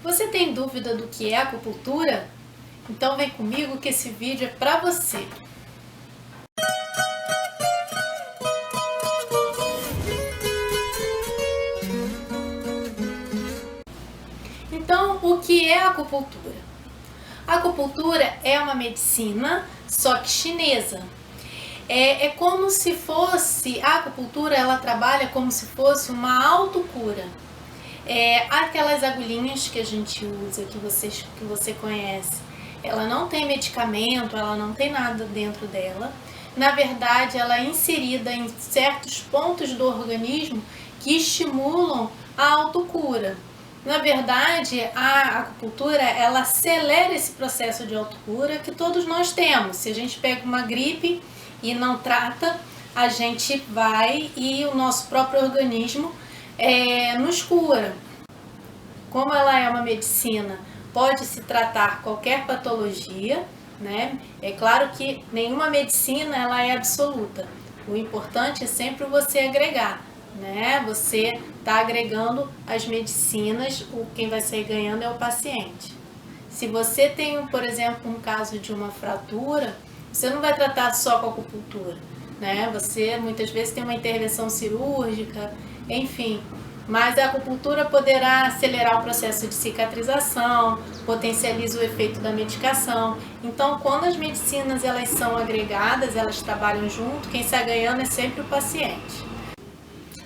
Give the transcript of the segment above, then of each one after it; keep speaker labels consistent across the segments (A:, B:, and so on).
A: Você tem dúvida do que é acupuntura? Então vem comigo que esse vídeo é para você. Então, o que é acupuntura? A acupuntura é uma medicina, só que chinesa. É como se fosse, a acupuntura ela trabalha como se fosse uma autocura. Aquelas agulhinhas que a gente usa, que você conhece, ela não tem medicamento, ela não tem nada dentro dela. Na verdade, ela é inserida em certos pontos do organismo que estimulam a autocura. Na verdade, a acupuntura, ela acelera esse processo de autocura que todos nós temos. Se a gente pega uma gripe e não trata, a gente vai e o nosso próprio organismo nos cura. Como ela é uma medicina, pode-se tratar qualquer patologia, né? É claro que nenhuma medicina ela é absoluta. O importante é sempre você agregar, né? Você está agregando as medicinas, quem vai sair ganhando é o paciente. Se você tem, por exemplo, um caso de uma fratura, você não vai tratar só com acupuntura, né? Você muitas vezes tem uma intervenção cirúrgica, enfim. Mas a acupuntura poderá acelerar o processo de cicatrização, potencializa o efeito da medicação. Então, quando as medicinas elas são agregadas, elas trabalham junto, quem sai ganhando é sempre o paciente.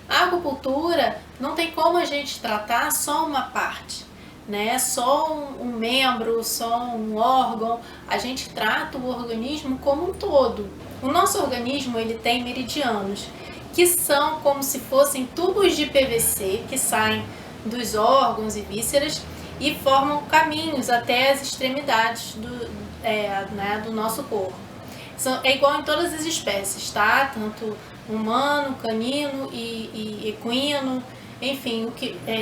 A: A acupuntura não tem como a gente tratar só uma parte, né? Só um membro, só um órgão. A gente trata o organismo como um todo. O nosso organismo ele tem meridianos, que são como se fossem tubos de PVC que saem dos órgãos e vísceras e formam caminhos até as extremidades do nosso corpo. É igual em todas as espécies, tá? Tanto humano, canino e equino, enfim,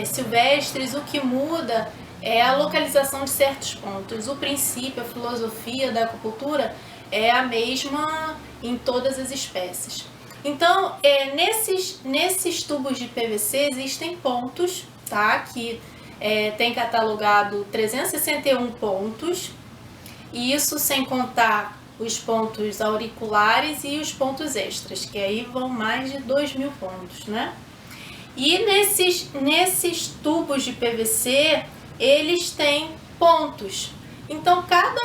A: silvestres. O que muda é a localização de certos pontos. O princípio, a filosofia da acupuntura é a mesma em todas as espécies. Então, nesses tubos de PVC existem pontos, tá? Que tem catalogado 361 pontos, e isso sem contar os pontos auriculares e os pontos extras, que aí vão mais de 2.000 pontos, né? E nesses tubos de PVC, eles têm pontos. Então,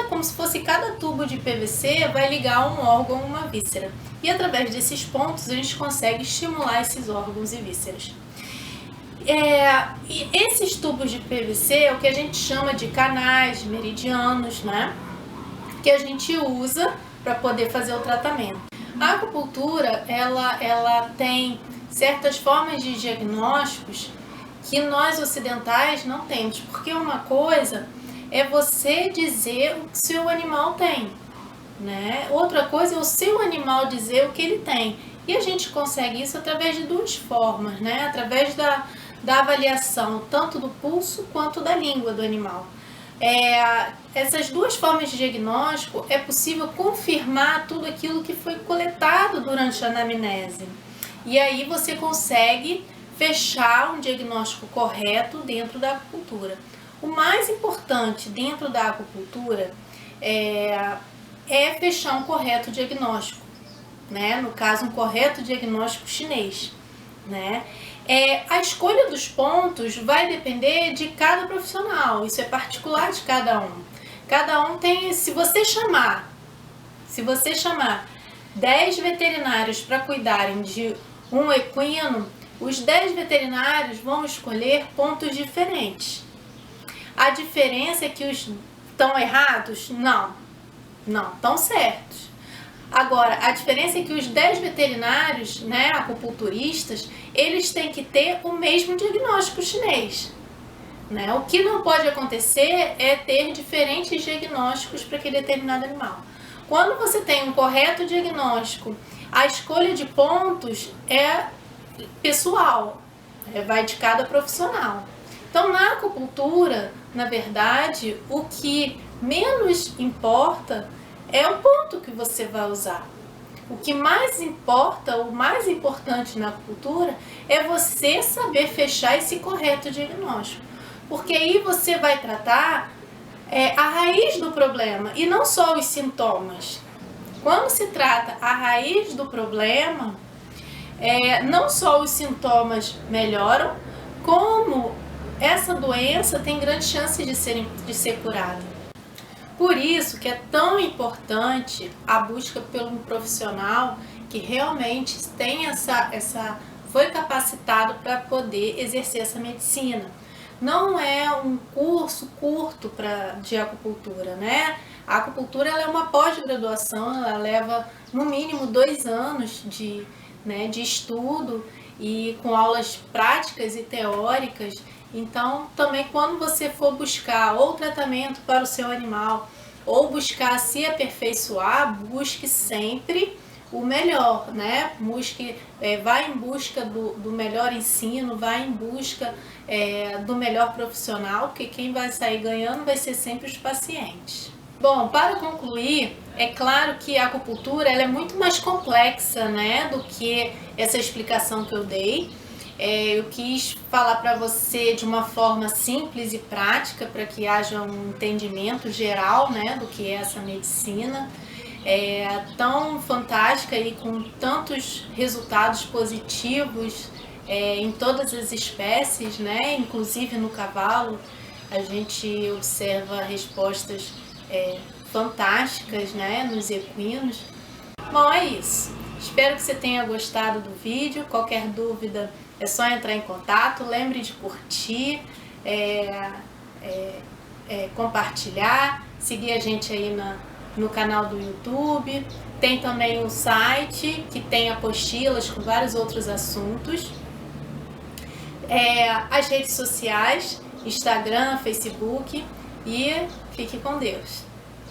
A: como se fosse cada tubo de PVC vai ligar um órgão a uma víscera. E através desses pontos a gente consegue estimular esses órgãos e vísceras. E esses tubos de PVC é o que a gente chama de canais meridianos, né? Que a gente usa para poder fazer o tratamento. A acupuntura, ela tem certas formas de diagnósticos que nós ocidentais não temos, porque uma coisa é você dizer o que o seu animal tem, né? Outra coisa é o seu animal dizer o que ele tem. E a gente consegue isso através de duas formas, né? Através da avaliação tanto do pulso quanto da língua do animal. Essas duas formas de diagnóstico é possível confirmar tudo aquilo que foi coletado durante a anamnese. E aí você consegue fechar um diagnóstico correto dentro da acupuntura. O mais importante dentro da acupuntura é fechar um correto diagnóstico, né? No caso, um correto diagnóstico chinês, né? A escolha dos pontos vai depender de cada profissional, isso é particular de cada um. Cada um tem, se você chamar 10 veterinários para cuidarem de um equino, os 10 veterinários vão escolher pontos diferentes. A diferença é que os estão errados? Não, estão certos. Agora, a diferença é que os 10 veterinários, né, acupunturistas, eles têm que ter o mesmo diagnóstico chinês, né? O que não pode acontecer é ter diferentes diagnósticos para aquele determinado animal. Quando você tem um correto diagnóstico, a escolha de pontos é pessoal, vai de cada profissional. Então, na acupuntura, na verdade, o que menos importa é o ponto que você vai usar. O que mais importa, o mais importante na acupuntura, é você saber fechar esse correto diagnóstico. porque aí você vai tratar a raiz do problema e não só os sintomas. Quando se trata a raiz do problema, não só os sintomas melhoram, como essa doença tem grande chance de ser curada. Por isso que é tão importante a busca por um profissional que realmente foi capacitado para poder exercer essa medicina. Não é um curso curto de acupuntura, né? A acupuntura ela é uma pós-graduação, ela leva no mínimo 2 anos de estudo e com aulas práticas e teóricas. Então, também quando você for buscar ou tratamento para o seu animal ou buscar se aperfeiçoar, busque sempre o melhor, né? Vai em busca do melhor ensino, vai em busca do melhor profissional, porque quem vai sair ganhando vai ser sempre os pacientes. Bom, para concluir, é claro que a acupuntura ela é muito mais complexa, né, do que essa explicação que eu dei. Eu quis falar para você de uma forma simples e prática para que haja um entendimento geral, né, do que é essa medicina tão fantástica e com tantos resultados positivos em todas as espécies, né, inclusive no cavalo. A gente observa respostas fantásticas, né, nos equinos. Bom, é isso. Espero que você tenha gostado do vídeo. Qualquer dúvida é só entrar em contato. Lembre de curtir, compartilhar, seguir a gente aí no canal do YouTube. Tem também o site que tem apostilas com vários outros assuntos. As redes sociais, Instagram, Facebook, e fique com Deus.